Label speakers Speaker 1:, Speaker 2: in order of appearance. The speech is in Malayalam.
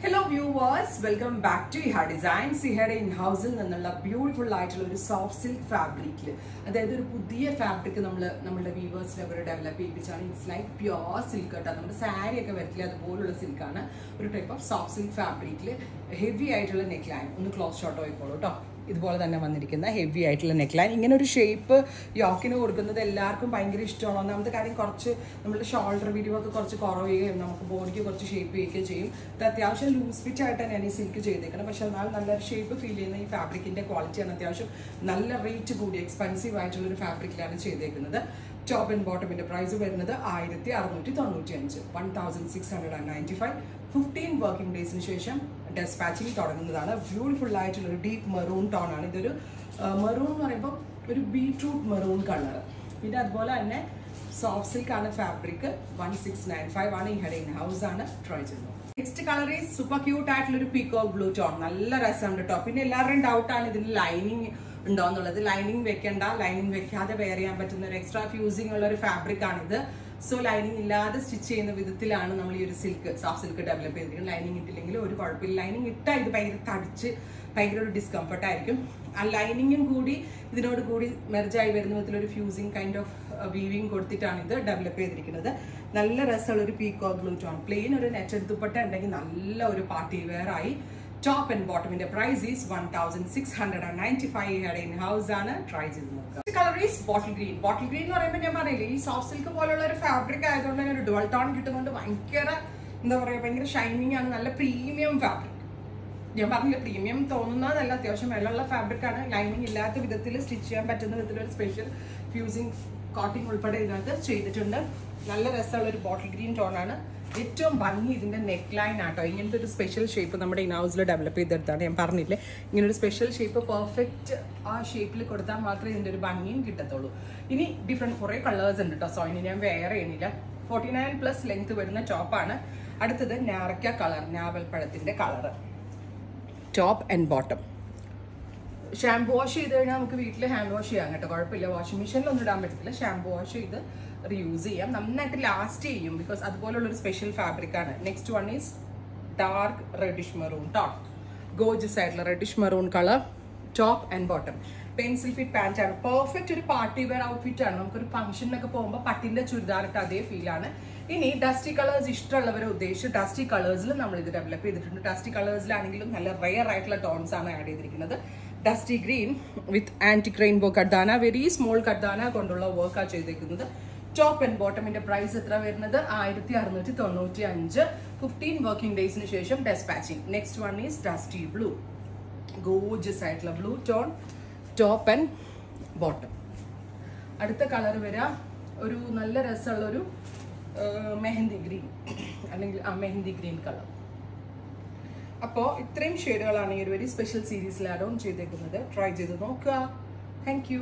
Speaker 1: Hello viewers, welcome back to Iha Designs. Ihade in-house നിന്നുള്ള ബ്യൂട്ടിഫുൾ ആയിട്ടുള്ള ഒരു സോഫ്റ്റ് സിൽക്ക് ഫാബ്രിക്കിൽ, അതായത് ഒരു പുതിയ ഫാബ്രിക് നമ്മുടെ വ്യൂവേഴ്സിനെ അവർ ഡെവലപ്പ് ചെയ്യിപ്പിച്ചാണ്. ഇറ്റ്സ് ലൈക്ക് പ്യുവർ സിൽക്ക് കേട്ടോ. നമ്മുടെ സാരി ഒക്കെ വരത്തില്ല അതുപോലുള്ള സിൽക്കാണ്. ഒരു ടൈപ്പ് ഓഫ് സോഫ്റ്റ് സിൽക്ക് ഫാബ്രിക്കിൽ ഹെവി ആയിട്ടുള്ള നെക്ക് ലൈൻ, ഒന്ന് ക്ലോസ് ഷോട്ട് ആയിക്കോളൂ കേട്ടോ. ഇതുപോലെ തന്നെ വന്നിരിക്കുന്ന ഹെവി ആയിട്ടുള്ള നെക്ക് ലൈൻ. ഇങ്ങനെ ഒരു ഷേപ്പ് യോക്കിന് കൊടുക്കുന്നത് എല്ലാവർക്കും ഭയങ്കര ഇഷ്ടമാണ്. ഒന്നാമത്തെ കാര്യം, കുറച്ച് നമ്മുടെ ഷോൾഡർ വീഡിയോ ഒക്കെ കുറച്ച് കുറയുകയും നമുക്ക് ബോഡിക്ക് കുറച്ച് ഷേപ്പ് ചെയ്യുകയും ചെയ്യും. ഇത് അത്യാവശ്യം ലൂസ് ഫിറ്റ് ആയിട്ടാണ് ഞാൻ ഈ സിൽക്ക് ചെയ്തേക്കണം. പക്ഷെ എന്നാൽ നല്ലൊരു ഷേപ്പ് ഫീൽ ചെയ്യുന്ന ഈ ഫാബ്രിക്കിന്റെ ക്വാളിറ്റിയാണ്. അത്യാവശ്യം നല്ല റേറ്റ് കൂടി എക്സ്പെൻസീവ് ആയിട്ടുള്ള ഒരു ഫാബ്രിക്കിലാണ് ചെയ്തേക്കുന്നത്. ടോപ്പ് ആൻഡ് ബോട്ടമിന്റെ പ്രൈസ് വരുന്നത് 1695, 1695. 15 വർക്കിംഗ് ഡേയ്സിന് ശേഷം ഡെസ്പാച്ചിങ് തുടങ്ങുന്നതാണ്. ബ്യൂട്ടിഫുൾ ആയിട്ടുള്ള ഒരു ഡീപ്പ് മെറൂൺ ടോൺ ആണ്. ഇതൊരു മെറൂൺ എന്ന് പറയുമ്പോൾ ഒരു ബീട്രൂട്ട് മെറൂൺ കളർ. പിന്നെ അതുപോലെ തന്നെ സോഫ്റ്റ് സിൽക്ക് ആണ് ഫാബ്രിക്. 1695 ആണ്. ഇഹടെ ഇൻ ഹൗസ് ആണ്. ട്രൈ ചെയ്യുന്നത്. Next colour is super cute ആയിട്ടുള്ള ഒരു പീകോക്ക് ബ്ലൂ ടോൺ. നല്ല രസമുണ്ട് കേട്ടോ. പിന്നെ എല്ലാവരുടെയും ഡൗട്ടാണ് ഇതിന് ലൈനിങ് ഉണ്ടോ എന്നുള്ളത്. ലൈനിങ് വെക്കേണ്ട, ലൈനിങ് വെക്കാതെ വെയർ ചെയ്യാൻ പറ്റുന്ന ഒരു എക്സ്ട്രാ ഫ്യൂസിങ് ഉള്ള ഒരു ഫാബ്രിക് ആണിത്. സോ ലൈനിങ് ഇല്ലാതെ സ്റ്റിച്ച് ചെയ്യുന്ന വിധത്തിലാണ് നമ്മൾ ഈ ഒരു സിൽക്ക്, സോഫ്റ്റ് സിൽക്ക് ഡെവലപ്പ് ചെയ്തിരിക്കുന്നത്. ലൈനിങ് ഇട്ടില്ലെങ്കിൽ ഒരു കുഴപ്പമില്ല. ലൈനിങ് ഇട്ടാൽ ഇത് ഭയങ്കര തടിച്ച് ഭയങ്കര ഒരു ഡിസ്കംഫർട്ട് ആയിരിക്കും. ആ ലൈനിങ്ങും കൂടി ഇതിനോട് കൂടി മെർജായി വരുന്ന വിധത്തിലൊരു ഫ്യൂസിങ് കൈൻഡ് ഓഫ് വീവിങ് കൊടുത്തിട്ടാണ് ഇത് ഡെവലപ്പ് ചെയ്തിരിക്കുന്നത്. നല്ല രസമുള്ള ഒരു പീകോക്ക് ബ്ലൂ ടോൺ. പ്ലെയിൻ ഒരു നെറ്റഡ് ദുപ്പട്ട ഉണ്ടെങ്കിൽ നല്ല ഒരു പാർട്ടി വെയർ ആയി. ടോപ്പ് ആൻഡ് ബോട്ടമിന്റെ പ്രൈസ് ഈസ് 1695. ഇഹടെ ഇൻ ഹൗസ് ആണ്. ട്രൈ ചെയ്ത് നോക്കുക. Colour is bottle green. Bottle green എന്ന് പറയുമ്പോൾ ഞാൻ പറയില്ലേ, ഈ സോഫ്റ്റ് സിൽക്ക് പോലുള്ള ഒരു ഫാബ്രിക് ആയതുകൊണ്ട് തന്നെ ഒരു ഡുവൽ ടോൺ കിട്ടുന്നുണ്ട്. ഭയങ്കര എന്താ പറയുക, ഭയങ്കര ഷൈനിങ് ആണ്. നല്ല പ്രീമിയം ഫാബ്രിക്. ഞാൻ പറഞ്ഞില്ല, പ്രീമിയം തോന്നുന്നതല്ല, അത്യാവശ്യം വെള്ളമുള്ള ഫാബ്രിക് ആണ്. ലൈനിങ് ഇല്ലാത്ത വിധത്തിൽ സ്റ്റിച്ച് ചെയ്യാൻ പറ്റുന്ന വിധത്തിലൊരു സ്പെഷ്യൽ ഫ്യൂസിങ് കോട്ടിങ് ഉൾപ്പെടെ ഇതിനകത്ത് ചെയ്തിട്ടുണ്ട്. നല്ല രസമുള്ള ഒരു ബോട്ടിൽ ഗ്രീൻ ടോൺ ആണ്. ഏറ്റവും ഭംഗി ഇതിന്റെ നെക്ക് ലൈൻ ആട്ടോ. ഇങ്ങനത്തെ ഒരു സ്പെഷ്യൽ ഷേപ്പ് നമ്മുടെ ഇൻ ഹൗസിൽ ഡെവലപ്പ് ചെയ്തെടുത്താണ്. ഞാൻ പറഞ്ഞില്ലേ, ഇങ്ങനെ ഒരു സ്പെഷ്യൽ ഷേപ്പ് പെർഫെക്റ്റ് ആ ഷേപ്പിൽ കൊടുത്താൽ മാത്രമേ ഇതിന്റെ ഒരു ഭംഗിയും കിട്ടത്തുള്ളൂ. ഇനി ഡിഫറെന്റ് കുറെ കളേഴ്സ് ഉണ്ട് കേട്ടോ. സോ ഇനി ഞാൻ വെയർ ചെയ്യുന്നില്ല. 49+ ലെങ്ത് വരുന്ന ടോപ്പാണ്. അടുത്തത് നാരക്ക കളർ, ഞാവൽപ്പഴത്തിന്റെ colour. Top and bottom. Shampoo wash ചെയ്ത് കഴിഞ്ഞാൽ നമുക്ക് വീട്ടിൽ ഹാൻഡ് വാഷ് ചെയ്യാം കേട്ടോ. കുഴപ്പമില്ല. വാഷിംഗ് മെഷീനിലൊന്നും ഇടാൻ പറ്റത്തില്ല. ഷാംപൂ വാഷ് ചെയ്ത് റീയൂസ് ചെയ്യാം. നന്നായിട്ട് ലാസ്റ്റ് ചെയ്യും. ബിക്കോസ് അതുപോലുള്ളൊരു സ്പെഷ്യൽ ഫാബ്രിക് ആണ്. Next one is dark reddish maroon top. Gorgeous ആയിട്ടുള്ള reddish maroon colour. Top and bottom. Pencil fit pant ആണ്. പെർഫെക്റ്റ് ഒരു പാർട്ടി വെയർ ഔട്ട്ഫിറ്റ് ആണ്. നമുക്കൊരു ഫംഗ്ഷനൊക്കെ പോകുമ്പോൾ പട്ടിന്റെ ചുരിദാറിട്ട് അതേ ഫീലാണ്. ഇനി ഡസ്റ്റി കളേഴ്സ് ഇഷ്ടമുള്ളവരെ ഉദ്ദേശിച്ച് ഡസ്റ്റി കളേഴ്സിൽ നമ്മൾ ഇത് ഡെവലപ്പ് ചെയ്തിട്ടുണ്ട്. ഡസ്റ്റി കളേഴ്സിലാണെങ്കിലും നല്ല റെയർ ആയിട്ടുള്ള ടോൺസ് ആണ് ആഡ് ചെയ്തിരിക്കുന്നത്. Dusty green with antique rainbow കർദാന, വെരി സ്മോൾ കർദാന കൊണ്ടുള്ള വർക്കാണ് ചെയ്തിരിക്കുന്നത്. ടോപ്പ് ആൻഡ് ബോട്ടമിന്റെ പ്രൈസ് എത്ര വരുന്നത്? 1695. 15 വർക്കിംഗ് ഡേയ്സിന് ശേഷം dispatching. Next one is dusty blue. Gorgeous ആയിട്ടുള്ള blue tone. Top and bottom. അടുത്ത കളർ വരാം ഒരു നല്ല രസമുള്ള ഒരു മെഹന്തി ഗ്രീൻ, അല്ലെങ്കിൽ മെഹന്തി ഗ്രീൻ കളർ. അപ്പോൾ ഇത്രയും ഷെയ്ഡുകളാണ് ഈ ഒരു വെരി സ്പെഷ്യൽ സീരീസിൽ ആഡ് ഓൺ ചെയ്തേക്കുന്നത്. ട്രൈ ചെയ്ത് നോക്കുക. Thank you.